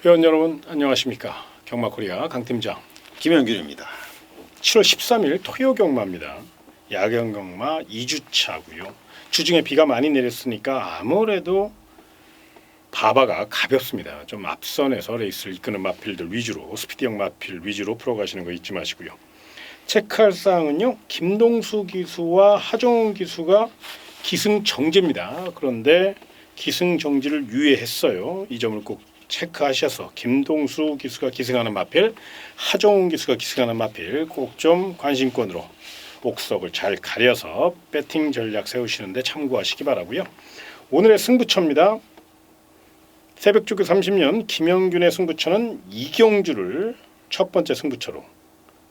회원 여러분 안녕하십니까. 경마코리아 강팀장 김영균입니다. 7월 13일 토요 경마입니다. 야경 경마 2주차고요. 주중에 비가 많이 내렸으니까 아무래도 바바가 가볍습니다. 좀 앞선에서 레이스를 이끄는 마필들 위주로, 스피드형 마필 위주로 풀어가시는 거 잊지 마시고요. 체크할 사항은요, 김동수 기수와 하정훈 기수가 기승정지입니다. 그런데 기승정지를 유예했어요. 이 점을 꼭 체크하셔서 김동수 기수가 기승하는 마필, 하정훈 기수가 기승하는 마필 꼭 좀 관심권으로 옥석을 잘 가려서 배팅 전략 세우시는데 참고하시기 바라고요. 오늘의 승부처입니다. 새벽조교 30년 김영균의 승부처는 이경주를 첫 번째 승부처로,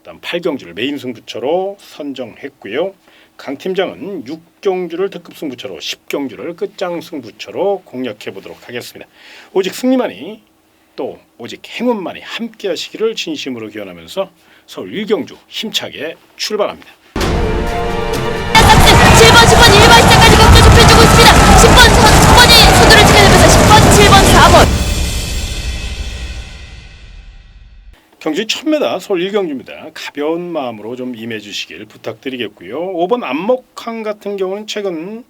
그다음 8경주를 메인 승부처로 선정했고요. 강 팀장은 6경주를 특급 승부처로, 10경주를 끝장 승부처로 공략해 보도록 하겠습니다. 오직 승리만이, 또 오직 행운만이 함께 하시기를 진심으로 기원하면서 서울 1경주 힘차게 출발합니다. 7번, 10번 1번 시작까지 경주 좁혀주고 있습니다. 10번 천천히 선두를 지켜내면서 10번, 7번, 4번 경주 1000m 서울 1경주입니다. 가벼운 마음으로 좀 임해 주시길 부탁드리겠고요. 5번 안목항 같은 경우는 최근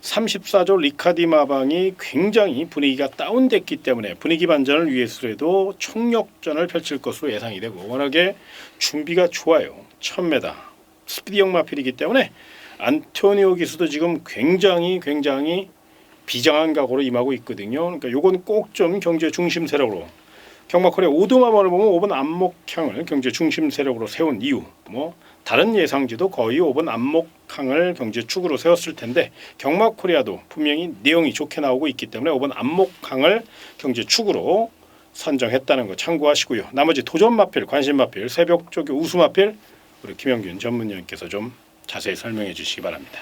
34조 리카디 마방이 굉장히 분위기가 다운됐기 때문에 분위기 반전을 위해서라도 총력전을 펼칠 것으로 예상이 되고, 워낙에 준비가 좋아요. 1000m 스피드형 마필이기 때문에 안토니오 기수도 지금 굉장히 비장한 각오로 임하고 있거든요. 그러니까 요건 꼭 좀 경주의 중심 세력으로, 경마코리아 5등화만을 보면 5번 안목항을 경제 중심 세력으로 세운 이유, 다른 예상지도 거의 5번 안목항을 경제 축으로 세웠을 텐데 경마코리아도 분명히 내용이 좋게 나오고 있기 때문에 5번 안목항을 경제 축으로 선정했다는 거 참고하시고요. 나머지 도전 마필, 관심 마필, 새벽조교 우수 마필 우리 김영균 전문위원께서 좀 자세히 설명해 주시기 바랍니다.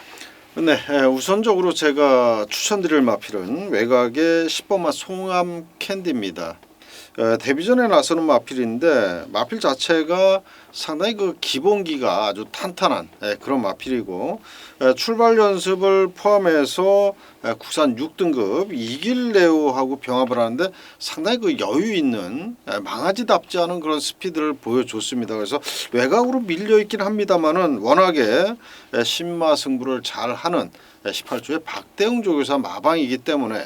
네, 우선적으로 제가 추천드릴 마필은 외곽의 10번마 송암 캔디입니다. 데뷔전에 나서는 마필인데 마필 자체가 상당히 그 기본기가 아주 탄탄한 그런 마필이고, 출발 연습을 포함해서 국산 6등급 이길레오하고 병합을 하는데 상당히 그 여유 있는 망아지답지 않은 그런 스피드를 보여줬습니다. 그래서 외곽으로 밀려 있긴 합니다만은 워낙에 신마 승부를 잘하는 18조의 박대웅 조교사 마방이기 때문에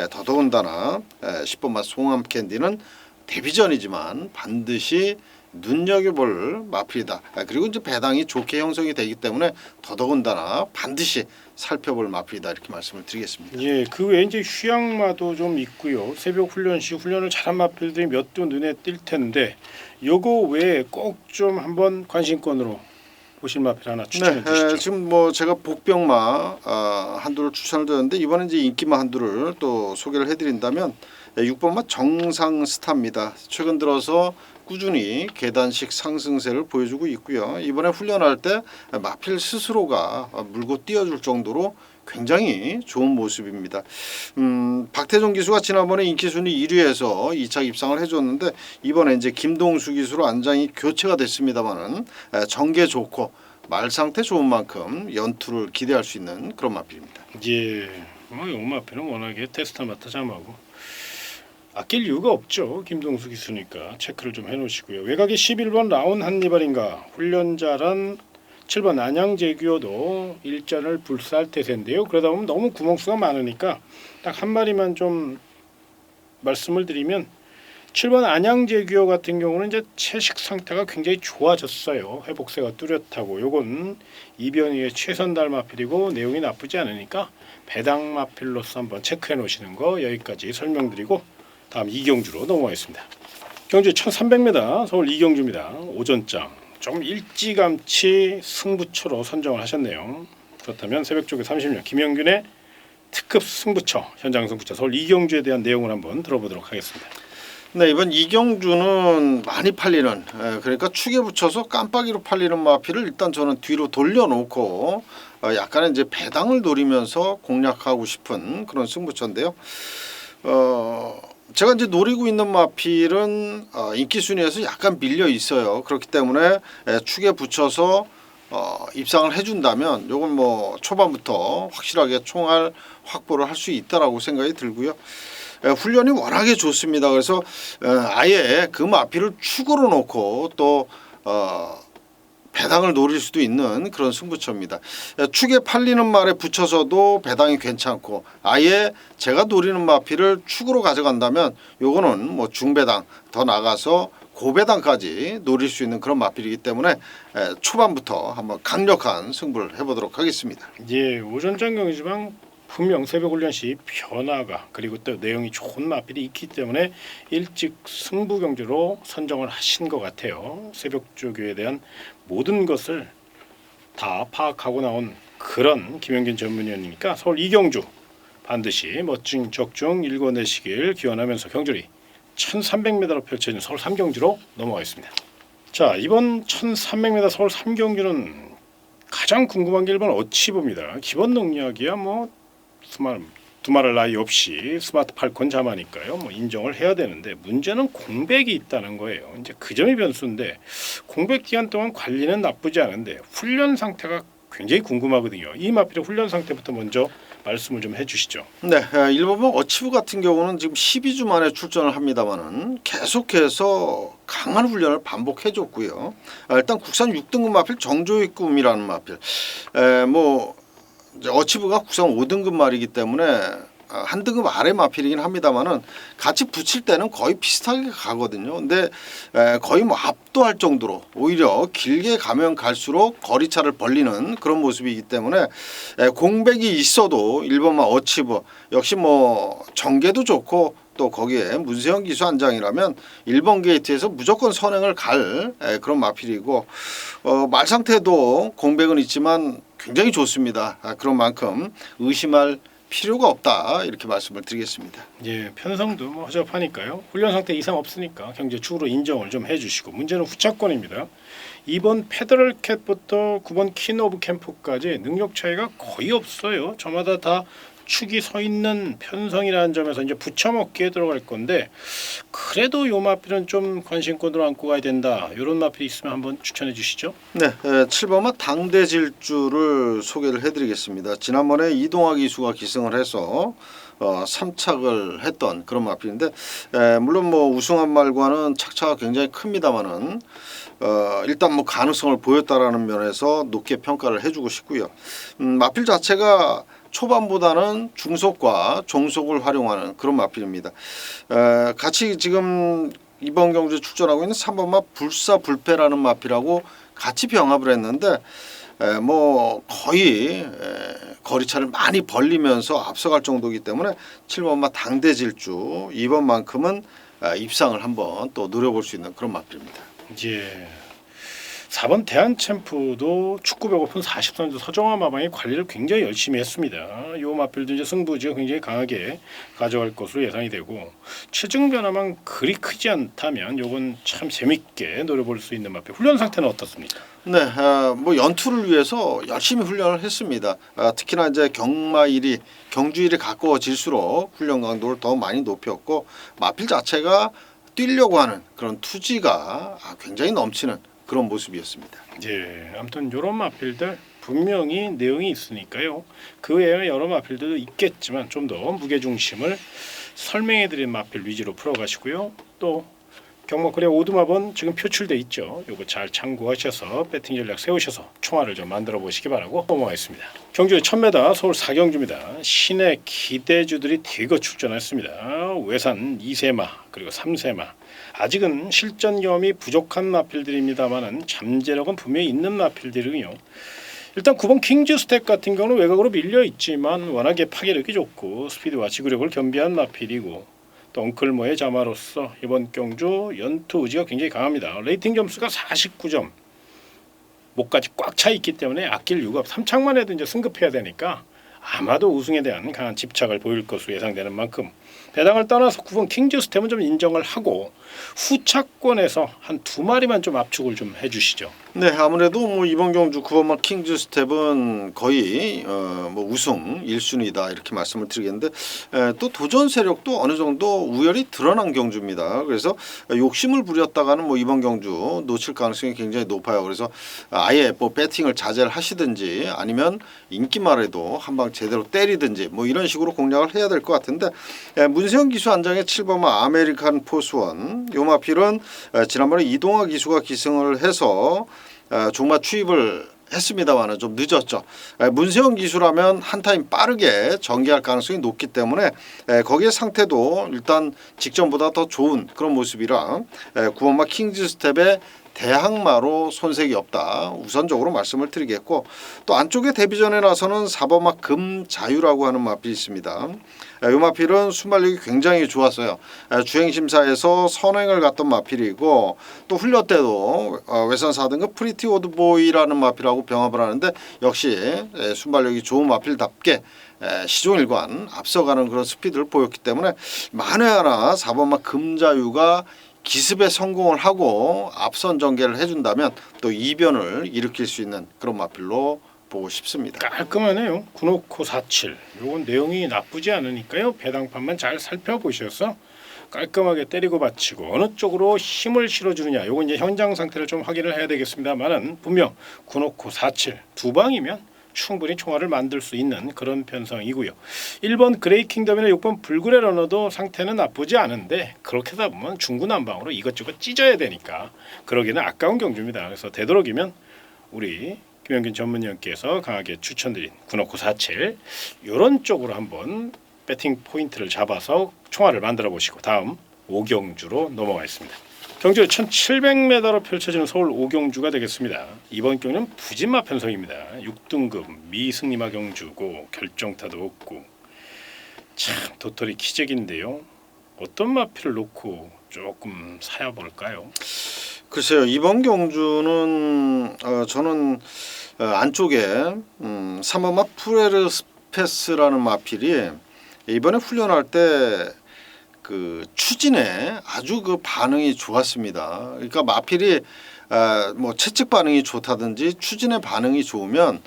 더더군다나 10번마 송암 캔디는 데뷔전이지만 반드시 눈여겨볼 마필이다. 그리고 이제 배당이 좋게 형성이 되기 때문에 더더군다나 반드시 살펴볼 마필이다, 이렇게 말씀을 드리겠습니다. 예, 그 외에 이제 휴양마도 좀 있고요. 새벽 훈련 시 훈련을 잘한 마필들이 몇 도 눈에 띌 텐데 요거 외에 꼭 좀 한번 관심권으로 보실 마필 하나 추천해 주시죠. 지금 뭐 제가 복병마 한두를 추천을 드렸는데 이번에 이제 인기마 한두를 또 소개를 해드린다면 6번마 정상스타입니다. 최근 들어서 꾸준히 계단식 상승세를 보여주고 있고요. 이번에 훈련할 때 마필 스스로가 물고 뛰어줄 정도로 굉장히 좋은 모습입니다. 박태종 기수가 지난번에 인기순위 1위에서 2차 입상을 해줬는데 이번에 이제 김동수 기수로 안장이 교체가 됐습니다만은 정계 좋고 말 상태 좋은 만큼 연투를 기대할 수 있는 그런 마필입니다. 예, 이 마필은 워낙에 테스타마타 잠하고 아낄 이유가 없죠. 김동수 기수니까 체크를 좀 해놓으시고요. 외곽에 11번 라운 한니발인가, 훈련자란 7번 안양제규어도 일전을 불사할 태세인데요. 그러다 보면 너무 구멍수가 많으니까 딱 한 마리만 좀 말씀을 드리면, 7번 안양제규어 같은 경우는 이제 채식 상태가 굉장히 좋아졌어요. 회복세가 뚜렷하고, 요건 이변희의 최선달 마필이고 내용이 나쁘지 않으니까 배당 마필로서 한번 체크해 놓으시는 거 여기까지 설명드리고 다음 이경주로 넘어가겠습니다. 경주 1300m 서울 이경주입니다. 오전장 좀 일찌감치 승부처로 선정을 하셨네요. 그렇다면 새벽조교 30년 김영균의 특급 승부처, 현장 승부처 서울 이경주에 대한 내용을 한번 들어보도록 하겠습니다. 네, 이번 이경주는 많이 팔리는, 그러니까 축에 붙여서 깜빡이로 팔리는 마필을 일단 저는 뒤로 돌려놓고 약간의 이제 배당을 노리면서 공략하고 싶은 그런 승부처인데요. 제가 이제 노리고 있는 마필은 인기 순위에서 약간 밀려 있어요. 그렇기 때문에 축에 붙여서 입상을 해준다면 요건 뭐 초반부터 확실하게 총알 확보를 할 수 있다라고 생각이 들고요. 훈련이 워낙에 좋습니다. 그래서 아예 그 마필을 축으로 놓고 또 배당을 노릴 수도 있는 그런 승부처입니다. 축에 팔리는 말에 붙여서도 배당이 괜찮고 아예 제가 노리는 마필을 축으로 가져간다면 요거는 뭐 중배당 더 나가서 고배당까지 노릴 수 있는 그런 마필이기 때문에 초반부터 한번 강력한 승부를 해보도록 하겠습니다. 예, 오전장 경기지만 분명 새벽 훈련 시 변화가 그리고 또 내용이 좋은 마필이 있기 때문에 일찍 승부 경주로 선정을 하신 것 같아요. 새벽 조교에 대한 모든 것을 다 파악하고 나온 그런 김영균 전문위원이니까 서울 이경주 반드시 멋진 적중 일궈내시길 기원하면서 경주리 1300m로 펼쳐진 서울 3경주로 넘어가겠습니다. 자, 이번 1300m 서울 3경주는 가장 궁금한 게 1번 어치브입니다. 기본 능력이야 뭐 두말할 나위 없이 스마트 팔콘 자마니까요. 뭐 인정을 해야 되는데 문제는 공백이 있다는 거예요. 이제 그 점이 변수인데 공백 기간 동안 관리는 나쁘지 않은데 훈련 상태가 굉장히 궁금하거든요. 이 마필의 훈련 상태부터 먼저 말씀을 좀 해주시죠. 네, 일본은 어치브 같은 경우는 지금 12주 만에 출전을 합니다만은 계속해서 강한 훈련을 반복해줬고요. 일단 국산 6등급 마필 정조의 꿈이라는 마필, 뭐 이제 어치브가 국산 5등급 말이기 때문에 한 등급 아래 마필이긴 합니다만은 같이 붙일 때는 거의 비슷하게 가거든요. 근데 거의 뭐 압도할 정도로 오히려 길게 가면 갈수록 거리차를 벌리는 그런 모습이기 때문에 공백이 있어도 일본만 어치브 역시 뭐 전개도 좋고 또 거기에 문세영 기수 안장이라면 1번 게이트에서 무조건 선행을 갈 그런 마필이고 말 상태도 공백은 있지만 굉장히 좋습니다. 그런 만큼 의심할 필요가 없다 이렇게 말씀을 드리겠습니다. 예, 편성도 뭐 허접하니까요. 훈련 상태 이상 없으니까 경제축으로 인정을 좀 해주시고 문제는 후차권입니다. 2번 페더럴 캣부터 9번 퀸 오브 캠프까지 능력 차이가 거의 없어요. 저마다 다 축이 서 있는 편성이라는 점에서 이제 붙여먹기에 들어갈 건데 그래도 요 마필은 좀 관심권으로 안고 가야 된다. 이런 마필이 있으면 한번 추천해 주시죠. 네, 7번마 당대질주를 소개를 해드리겠습니다. 지난번에 이동학 기수가 기승을 해서 3착을 했던 그런 마필인데 물론 뭐 우승한 말과는 착차가 굉장히 큽니다만은 일단 뭐 가능성을 보였다라는 면에서 높게 평가를 해주고 싶고요. 마필 자체가 초반보다는 중속과 종속을 활용하는 그런 마필입니다. 같이 지금 이번 경주에 출전하고 있는 3번마 불사불패라는 마필하고 같이 병합을 했는데 뭐 거의 거리차를 많이 벌리면서 앞서갈 정도이기 때문에 7번마 당대질주 2번만큼은 입상을 한번 또 노려볼 수 있는 그런 마필입니다. 예. 4번 대한챔프도 축구 배고픈 40선수 서정화 마방이 관리를 굉장히 열심히 했습니다. 요 마필도 이제 승부지가 굉장히 강하게 가져갈 것으로 예상이 되고 체중 변화만 그리 크지 않다면 요건 참 재밌게 노려볼 수 있는 마필. 훈련 상태는 어떻습니까? 네, 뭐 연투를 위해서 열심히 훈련을 했습니다. 특히나 이제 경마일이 경주일이 가까워질수록 훈련 강도를 더 많이 높였고 마필 자체가 뛰려고 하는 그런 투지가 굉장히 넘치는 그런 모습이었습니다. 예, 아무튼 이런 마필들 분명히 내용이 있으니까요. 그 외에 여러 마필들도 있겠지만 좀 더 무게 중심을 설명해드린 마필 위주로 풀어가시고요. 또 경마클의 오두마번 지금 표출돼 있죠. 요거 잘 참고하셔서 배팅 전략 세우셔서 총알을 좀 만들어 보시기 바라고 넘어가겠습니다. 경주의 1000m 서울 4경주입니다. 신의 기대주들이 대거 출전했습니다. 외산 2세마 그리고 3세마 아직은 실전 경험이 부족한 마필들입니다만은 잠재력은 분명히 있는 마필들이군요. 일단 9번 킹즈 스텝 같은 경우는 외곽으로 밀려 있지만 워낙에 파괴력이 좋고 스피드와 지구력을 겸비한 마필이고 또 엉클모의 자마로서 이번 경주 연투 의지가 굉장히 강합니다. 레이팅 점수가 49점 목까지 꽉 차 있기 때문에 아낄 이유가 3착만 해도 이제 승급해야 되니까 아마도 우승에 대한 강한 집착을 보일 것으로 예상되는 만큼 배당을 떠나서 9번 킹즈 스텝은 좀 인정을 하고 후차권에서 한 2마리만 좀 압축을 좀 해주시죠. 네, 아무래도 뭐 이번 경주 9번마 킹즈 스텝은 거의 뭐 우승 1순위다 이렇게 말씀을 드리겠는데 또 도전 세력도 어느 정도 우열이 드러난 경주입니다. 그래서 욕심을 부렸다가는 뭐 이번 경주 놓칠 가능성이 굉장히 높아요. 그래서 아예 뭐 배팅을 자제를 하시든지 아니면 인기말에도 한 방 제대로 때리든지 뭐 이런 식으로 공략을 해야 될 것 같은데 문세영 기수 안장의 7번마 아메리칸 포스원. 요 마필은 지난번에 이동화 기수가 기승을 해서 종마 추입을 했습니다만은 좀 늦었죠. 문세영 기수라면 한 타임 빠르게 전개할 가능성이 높기 때문에 거기에 상태도 일단 직전보다 더 좋은 그런 모습이라 9번마 킹즈 스텝의 대항마로 손색이 없다. 우선적으로 말씀을 드리겠고 또 안쪽에 데뷔전에 나서는 4번마 금자유라고 하는 마필이 있습니다. 이 마필은 순발력이 굉장히 좋았어요. 주행심사에서 선행을 갔던 마필이고 또 훈련 때도 외산 4등급 프리티 오드보이라는 마필하고 병합을 하는데 역시 순발력이 좋은 마필답게 시종일관 앞서가는 그런 스피드를 보였기 때문에 만에 하나 4번마 금자유가 기습에 성공을 하고 앞선 전개를 해준다면 또 이변을 일으킬 수 있는 그런 마필로 보고 싶습니다. 깔끔하네요. 구노코 47. 요건 내용이 나쁘지 않으니까요. 배당판만 잘 살펴보셔서 깔끔하게 때리고 받치고 어느 쪽으로 힘을 실어주느냐. 요건 이제 현장 상태를 좀 확인을 해야 되겠습니다만은 분명 구노코 47 두 방이면 충분히 총알을 만들 수 있는 그런 편성이고요. 1번 그레이 킹덤이나 6번 불굴의 러너도 상태는 나쁘지 않은데 그렇게 하다 보면 중구난방으로 이것저것 찢어야 되니까 그러기는 아까운 경주입니다. 그래서 되도록이면 우리 김영균 전문위원께서 강하게 추천드린 구노코 47 이런 쪽으로 한번 배팅 포인트를 잡아서 총알을 만들어 보시고 다음 오경주로 넘어가겠습니다. 경주 1700m로 펼쳐지는 서울 오경주가 되겠습니다. 이번 경주는 부진마 편성입니다. 6등급 미승리마 경주고 결정타도 없고 참 도토리 키재기인데요. 어떤 마필을 놓고 조금 사야볼까요? 글쎄요. 이번 경주는 저는 안쪽에 3번마 푸레르 스페스라는 마필이 이번에 훈련할 때 그 추진에 아주 그 반응이 좋았습니다. 그러니까 마필이 뭐 채찍 반응이 좋다든지 추진의 반응이 좋으면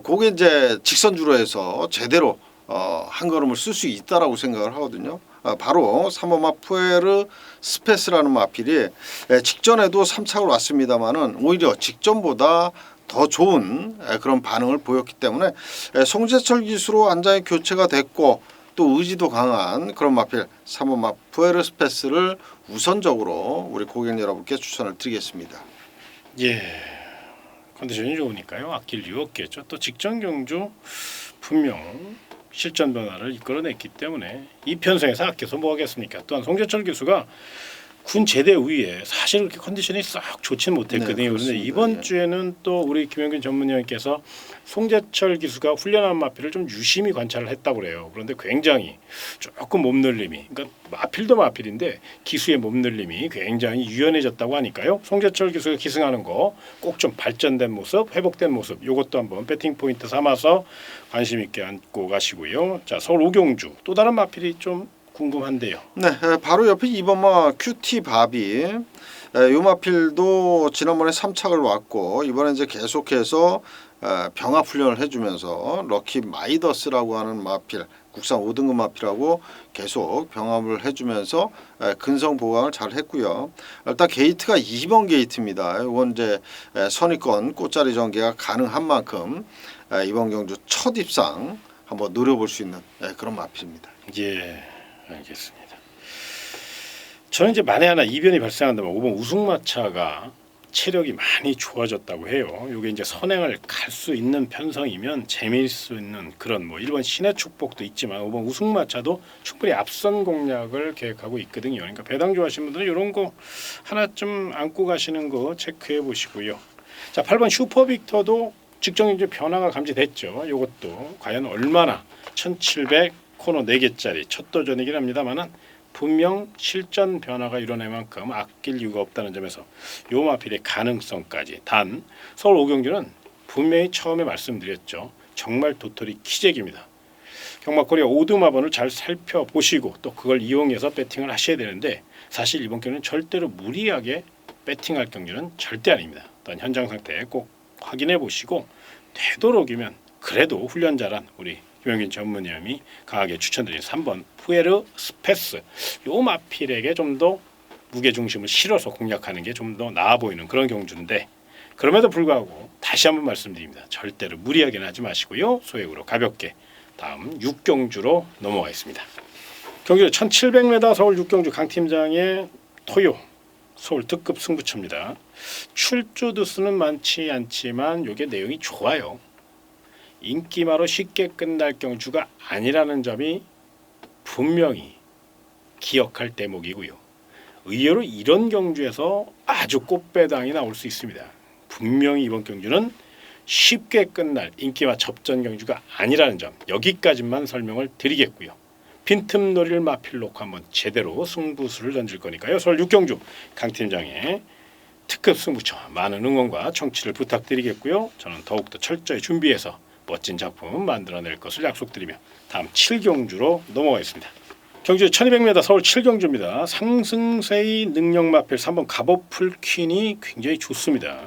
그게 이제 직선주로 해서 제대로 한 걸음을 쓸 수 있다라고 생각을 하거든요. 바로 3번마 푸에르 스페스라는 마필이 직전에도 3착을 왔습니다만은 오히려 직전보다 더 좋은 그런 반응을 보였기 때문에 송재철 기수로 안장이 교체가 됐고 또 의지도 강한 그런 마필 3번마 푸에르 스페스를 우선적으로 우리 고객 여러분께 추천을 드리겠습니다. 예, 컨디션이 좋으니까요. 아낄 이유 없겠죠. 또 직전 경주 분명 실전 변화를 이끌어냈기 때문에 이 편성에서 아껴서 뭐 하겠습니까? 또한 송재철 교수가 군 제대 후에 사실 그렇게 컨디션이 싹 좋지는 못했거든요. 그런데 이번 주에는 또 우리 김영균 전문위원께서 송재철 기수가 훈련한 마필을 좀 유심히 관찰을 했다고 그래요. 그런데 굉장히 조금 몸놀림이, 그러니까 마필도 마필인데 기수의 몸놀림이 굉장히 유연해졌다고 하니까요. 송재철 기수가 기승하는 거 꼭 좀 발전된 모습, 회복된 모습, 이것도 한번 배팅 포인트 삼아서 관심 있게 안고 가시고요. 자, 서울 오경주 또 다른 마필이 좀 궁금한데요. 네, 바로 옆에 2번마 큐티 바비. 요 마필도 지난번에 3착을 왔고 이번에 이제 계속해서 병합 훈련을 해주면서 럭키 마이더스라고 하는 마필, 국산 5등급 마필하고 계속 병합을 해주면서 근성 보강을 잘 했고요. 일단 게이트가 2번 게이트입니다. 이건 이제 선입권 꽃자리 전개가 가능한 만큼 이번 경주 첫 입상 한번 노려볼 수 있는 그런 마필입니다. 예, 알겠습니다. 저는 이제 만에 하나 이변이 발생한다면 5번 우승마차가 체력이 많이 좋아졌다고 해요. 이게 이제 선행을 갈 수 있는 편성이면 재미있을 수 있는 그런 뭐 1번 신의 축복도 있지만 5번 우승마차도 충분히 앞선 공략을 계획하고 있거든요. 그러니까 배당 좋아하시는 분들은 이런 거 하나쯤 안고 가시는 거 체크해 보시고요. 자, 8번 슈퍼빅터도 직전 이제 변화가 감지됐죠. 이것도 과연 얼마나 1700 코너 4개짜리 첫 도전이긴 합니다만은 분명 실전 변화가 일어날 만큼 아낄 이유가 없다는 점에서 요 마필의 가능성까지. 단 서울 오경주는 분명히 처음에 말씀드렸죠. 정말 도토리 키재기입니다. 경마코리아 오드마번을 잘 살펴보시고 또 그걸 이용해서 배팅을 하셔야 되는데 사실 이번 경기는 절대로 무리하게 배팅할 경기는 절대 아닙니다. 일단 현장 상태 꼭 확인해 보시고 되도록이면 그래도 훈련 잘한 우리 김영균 전문위원이 강하게 추천드린 3번 푸에르 스페스 요 마필에게 좀 더 무게 중심을 실어서 공략하는 게 좀 더 나아 보이는 그런 경주인데 그럼에도 불구하고 다시 한번 말씀드립니다. 절대로 무리하게는 하지 마시고요. 소액으로 가볍게 다음 6경주로 넘어가겠습니다. 경주 1700m 서울 6경주 강팀장의 토요 서울 특급 승부처입니다. 출조 두수는 많지 않지만 이게 내용이 좋아요. 인기마로 쉽게 끝날 경주가 아니라는 점이 분명히 기억할 대목이고요. 의외로 이런 경주에서 아주 꽃배당이 나올 수 있습니다. 분명히 이번 경주는 쉽게 끝날 인기마 접전 경주가 아니라는 점, 여기까지만 설명을 드리겠고요. 빈틈놀이를 마필 놓고 한번 제대로 승부수를 던질 거니까요. 서울 6경주 강팀장의 특급 승부처 많은 응원과 청취를 부탁드리겠고요. 저는 더욱더 철저히 준비해서 멋진 작품 만들어낼 것을 약속드리며 다음 7경주로 넘어가겠습니다. 경주 1200m 서울 7경주입니다. 상승세의 능력 마필 3번 갑오풀 퀸이 굉장히 좋습니다.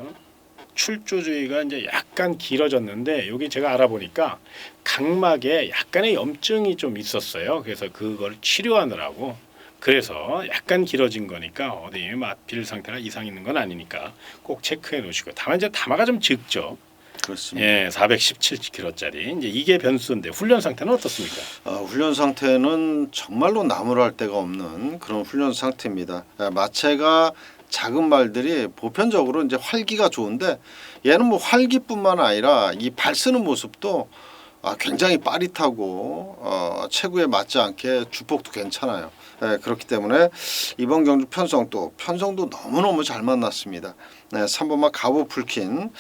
출조주의가 이제 약간 길어졌는데 여기 제가 알아보니까 각막에 약간의 염증이 좀 있었어요. 그래서 그걸 치료하느라고 그래서 약간 길어진 거니까 어디 마필 상태가 이상 있는 건 아니니까 꼭 체크해 놓으시고 다만 이제 담화가 좀 적죠. 그렇습니다. 예, 417kg짜리 이제 이게 변수인데 훈련 상태는 어떻습니까? 훈련 상태는 정말로 나무랄 데가 없는 그런 훈련 상태입니다. 마체가 작은 말들이 보편적으로 이제 활기가 좋은데 얘는 뭐 활기뿐만 아니라 이 발 쓰는 모습도 굉장히 빠릿하고 체구에 맞지 않게 주폭도 괜찮아요. 그렇기 때문에 이번 경주 편성도 너무너무 잘 만났습니다. 3번마 갑오풀킨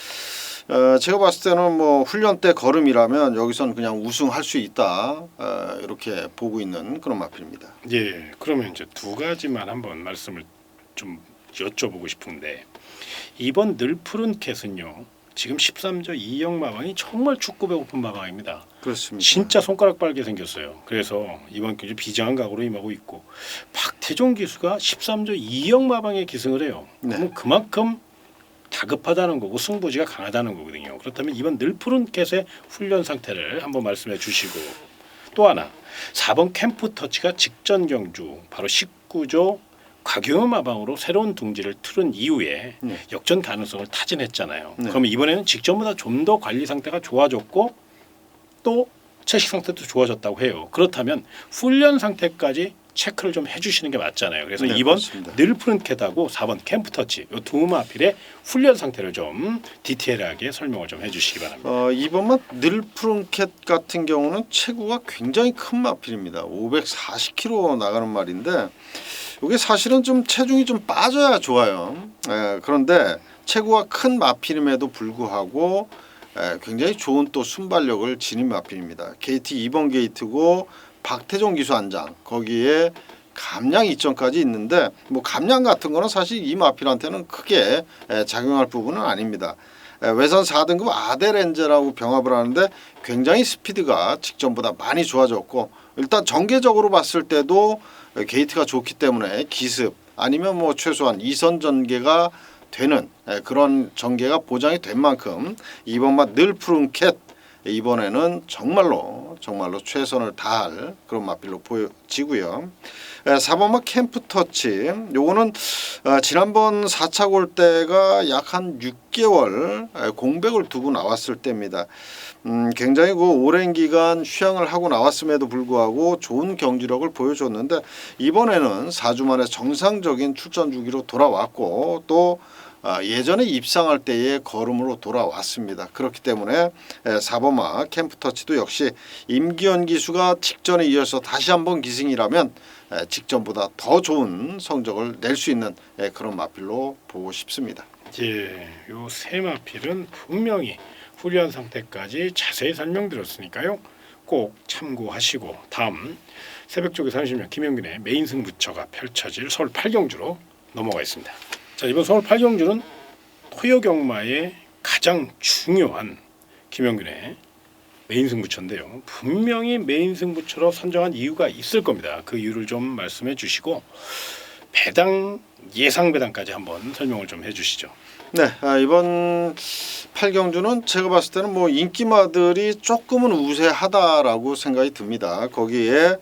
제가 봤을 때는 뭐 훈련 때 걸음이라면 여기서는 그냥 우승할 수 있다 이렇게 보고 있는 그런 마필입니다. 예, 그러면 이제 두 가지만 한번 말씀을 좀 여쭤보고 싶은데 이번 늘푸른 캣은요 지금 13조 2형 마방이 정말 축구 배고픈 마방입니다. 그렇습니다. 진짜 손가락 빨게 생겼어요. 그래서 이번 경주 비장한 각오로 임하고 있고 박태종 기수가 13조 2형 마방에 기승을 해요. 네. 그럼 그만큼 다급하다는 거고 승부지가 강하다는 거거든요. 그렇다면 이번 늘푸른 캣의 훈련 상태를 한번 말씀해 주시고 또 하나 4번 캠프 터치가 직전 경주 바로 19조 곽용현 마방으로 새로운 둥지를 틀은 이후에 네. 역전 가능성을 타진했잖아요. 네. 그러면 이번에는 직전보다 좀 더 관리 상태가 좋아졌고 또 채식 상태도 좋아졌다고 해요. 그렇다면 훈련 상태까지 체크를 좀 해주시는 게 맞잖아요. 그래서 네, 2번 그렇습니다. 늘푸른 캣하고 4번 캠프 터치 이 두 마필의 훈련 상태를 좀 디테일하게 설명을 좀 해주시기 바랍니다. 이번만 늘푸른 캣 같은 경우는 체구가 굉장히 큰 마필입니다. 540kg 나가는 말인데 이게 사실은 좀 체중이 좀 빠져야 좋아요. 그런데 체구가 큰 마필임에도 불구하고 굉장히 좋은 또 순발력을 지닌 마필입니다. 게이트 2번 게이트고 박태종 기수 안장 거기에 감량 이점까지 있는데 뭐 감량 같은 거는 사실 이 마필한테는 크게 작용할 부분은 아닙니다. 외선 4등급 아데렌제라고 병합을 하는데 굉장히 스피드가 직전보다 많이 좋아졌고 일단 전개적으로 봤을 때도 게이트가 좋기 때문에 기습 아니면 뭐 최소한 2선 전개가 되는 그런 전개가 보장이 된 만큼 이번만 늘푸른 캣 이번에는 정말로 최선을 다할 그런 마필로 보여지고요. 4번마 캠프 터치 요거는 지난번 4차 골 때가 약 한 6개월 공백을 두고 나왔을 때입니다. 굉장히 그 오랜 기간 휴양을 하고 나왔음에도 불구하고 좋은 경기력을 보여줬는데 이번에는 4주 만에 정상적인 출전 주기로 돌아왔고 또 예전에 입상할 때의 걸음으로 돌아왔습니다. 그렇기 때문에 4번마 캠프 터치도 역시 임기현 기수가 직전에 이어서 다시 한번 기승이라면 직전보다 더 좋은 성적을 낼 수 있는 그런 마필로 보고 싶습니다. 예, 요 세 마필은 분명히 훈련 상태까지 자세히 설명드렸으니까요. 꼭 참고하시고 다음 새벽 쪽에 30명 김영균의 메인 승부처가 펼쳐질 서울 8경주로 넘어가겠습니다. 자, 이번 서울 8경주는 토요경마의 가장 중요한 김영균의 메인 승부처인데요. 분명히 메인 승부처로 선정한 이유가 있을 겁니다. 그 이유를 좀 말씀해 주시고 배당 예상 배당까지 한번 설명을 좀 해주시죠. 네, 이번 8경주는 제가 봤을 때는 뭐 인기마들이 조금은 우세하다라고 생각이 듭니다. 거기에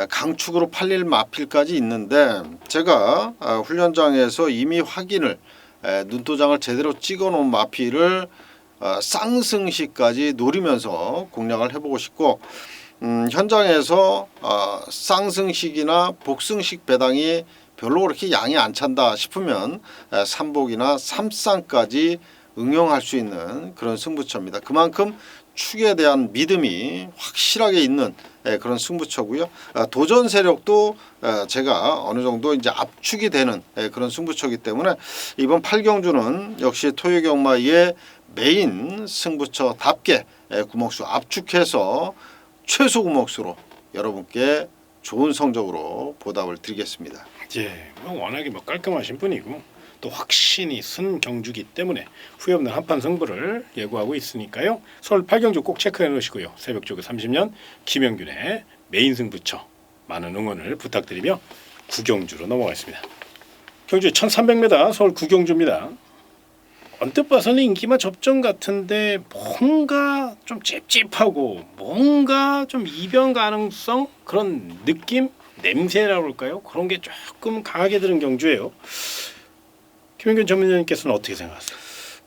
강축으로 팔릴 마필까지 있는데 제가 훈련장에서 이미 확인을 눈도장을 제대로 찍어놓은 마필을 쌍승시까지 노리면서 공략을 해보고 싶고 현장에서 쌍승식이나 복승식 배당이 별로 그렇게 양이 안 찬다 싶으면 삼복이나 삼쌍까지 응용할 수 있는 그런 승부처입니다. 그만큼 축에 대한 믿음이 확실하게 있는 그런 승부처고요. 도전 세력도 제가 어느 정도 이제 압축이 되는 그런 승부처이기 때문에 이번 8경주는 역시 토요경마의 메인 승부처답게 구목수 압축해서 최소 구목수로 여러분께 좋은 성적으로 보답을 드리겠습니다. 예, 워낙에 깔끔하신 분이고 또 확신이 쓴 경주기 때문에 후회 없는 한판 승부를 예고하고 있으니까요. 서울 8경주 꼭 체크해 놓으시고요. 새벽 조그 30년 김영균의 메인 승부처 많은 응원을 부탁드리며 구경주로 넘어가겠습니다. 경주 1300m 서울 구경주입니다. 언뜻 봐서는 인기만 접전 같은데 뭔가 좀 찝찝하고 뭔가 좀 이변 가능성 그런 느낌? 냄새라고 할까요? 그런 게 조금 강하게 드는 경주예요. 김영균 전문위원님께서는 어떻게 생각하세요?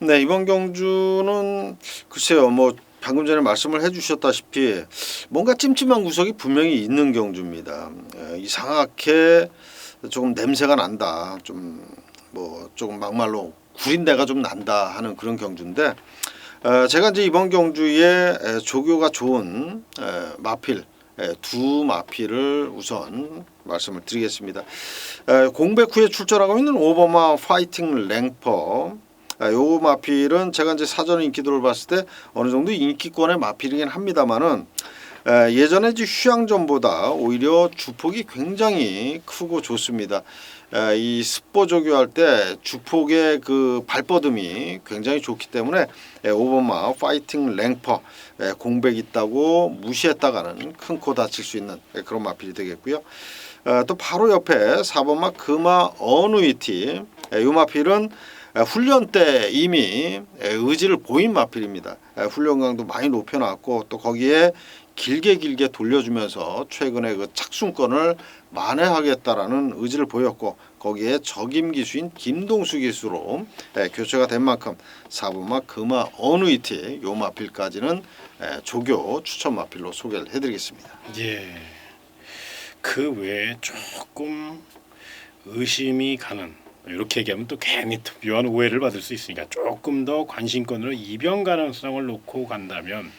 네, 이번 경주는 글쎄요, 방금 전에 말씀을 해주셨다시피 뭔가 찜찜한 구석이 분명히 있는 경주입니다. 이상하게 조금 냄새가 난다, 조금 막말로 구린내가 좀 난다 하는 그런 경주인데 제가 이제 이번 경주에 조교가 좋은 마필 두 마필을 우선 말씀을 드리겠습니다. 공백 후에 출전하고 있는 오버마 파이팅 랭퍼 요 마필은 제가 이제 사전 인기도를 봤을 때 어느 정도 인기권의 마필이긴 합니다만은 예전에 이제 휴양전보다 오히려 주폭이 굉장히 크고 좋습니다. 이 습보 조교할 때 주폭의 그 발뻗음이 굉장히 좋기 때문에 오버마 파이팅 랭퍼 공백 있다고 무시했다가는 큰 코 다칠 수 있는 그런 마필이 되겠고요. 또 바로 옆에 4번마 금화 어누이티 이 마필은 훈련 때 이미 의지를 보인 마필입니다. 훈련 강도 많이 높여놨고 또 거기에 길게 돌려주면서 최근에 그 착순권을 만회하겠다라는 의지를 보였고 거기에 적임 기수인 김동수 기수로 교체가 된 만큼 4번마 금화 어누이티 요 마필까지는 조교 추천 마필로 소개를 해드리겠습니다. 예, 그 외에 조금 의심이 가는 이렇게 얘기하면 또 괜히 묘한 오해를 받을 수 있으니까 조금 더 관심권으로 이변 가능성을 놓고 간다면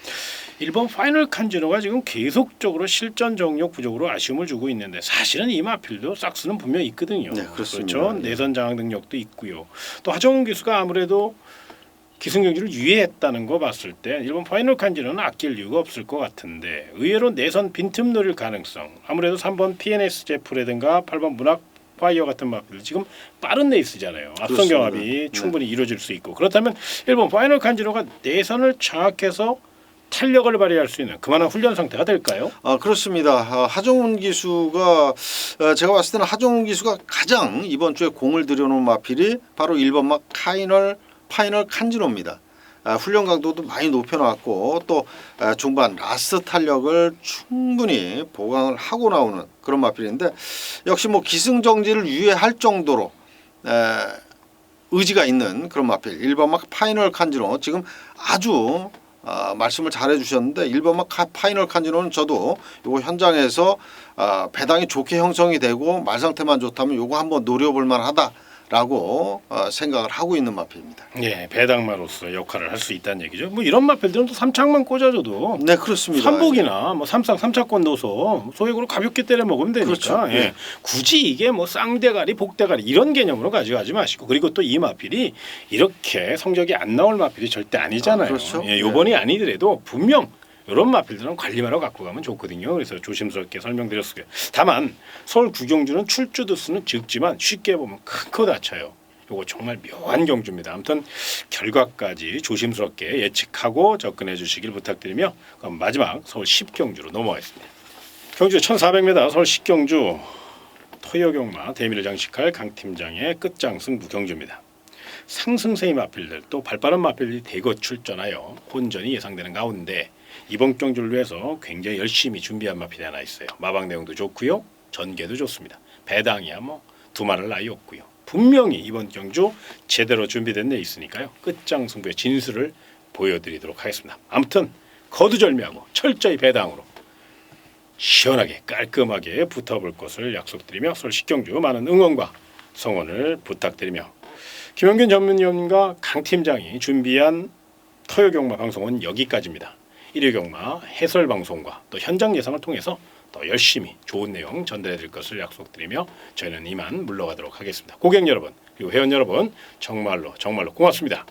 일본 파이널 칸지노가 지금 계속적으로 실전 정력 부족으로 아쉬움을 주고 있는데 사실은 이 마필도 싹스는 분명히 있거든요. 네, 그렇습니다. 그렇죠. 내선 장악 능력도 있고요. 또 하정훈 기수가 아무래도 기승경주를 유예했다는 거 봤을 때 일본 파이널 칸지노는 아낄 이유가 없을 것 같은데 의외로 내선 빈틈 노릴 가능성 아무래도 3번 PNS 제프라든가 8번 문학 파이어 같은 마필 지금 빠른 레이스잖아요. 앞선 그렇습니다. 경합이 충분히 이루어질 수 있고 그렇다면 일본 파이널 칸지노가 내선을 장악해서 탄력을 발휘할 수 있는 그만한 훈련 상태가 될까요? 그렇습니다. 하정훈 기수가 제가 봤을 때는 하정훈 기수가 가장 이번 주에 공을 들여놓은 마필이 바로 1번마 파이널 칸지노입니다. 훈련 강도도 많이 높여놨고 또 중반 라스트 탄력을 충분히 보강을 하고 나오는 그런 마필인데 역시 기승정지를 유예할 정도로 의지가 있는 그런 마필 1번마 파이널 칸지노 지금 아주 말씀을 잘 해주셨는데 1번마 파이널 칸지노는 저도 이거 현장에서 배당이 좋게 형성이 되고 말 상태만 좋다면 이거 한번 노려볼 만하다라고 생각을 하고 있는 마필입니다. 예, 배당마로서 역할을 할 수 있다는 얘기죠. 이런 마필들은 또 삼창만 꽂아줘도 네, 그렇습니다. 삼복이나 삼상 삼차권 넣어서 소액으로 가볍게 때려 먹으면 되니까 그렇죠. 예. 굳이 이게 쌍대가리 복대가리 이런 개념으로 가져가지 마시고 그리고 또 이 마필이 이렇게 성적이 안 나올 마필이 절대 아니잖아요. 그렇죠. 예, 요번이 아니더라도 분명 이런 마필들은 관리마로 갖고 가면 좋거든요. 그래서 조심스럽게 설명드렸고요. 다만 서울 구경주는 출주 두수는 적지만 쉽게 보면 큰 코 다쳐요. 요거 정말 묘한 경주입니다. 아무튼 결과까지 조심스럽게 예측하고 접근해 주시길 부탁드리며 그럼 마지막 서울 10경주로 넘어가겠습니다. 경주 1400m 서울 10경주 토요경마 대미를 장식할 강 팀장의 끝장 승부 경주입니다. 상승세의 마필들 또 발빠른 마필들이 대거 출전하여 혼전이 예상되는 가운데 이번 경주를 위해서 굉장히 열심히 준비한 마필이 하나 있어요. 마방 내용도 좋고요. 전개도 좋습니다. 배당이야 두말할 나위 없고요. 분명히 이번 경주 제대로 준비된 데 있으니까요. 끝장 승부의 진수를 보여드리도록 하겠습니다. 아무튼 거두절미하고 철저히 배당으로 시원하게 깔끔하게 붙어볼 것을 약속드리며 서울 식경주 많은 응원과 성원을 부탁드리며 김영균 전문위원과 강 팀장이 준비한 토요경마 방송은 여기까지입니다. 일요경마 해설 방송과 또 현장 예상을 통해서 더 열심히 좋은 내용 전달해드릴 것을 약속드리며 저희는 이만 물러가도록 하겠습니다. 고객 여러분 그리고 회원 여러분 정말로 고맙습니다.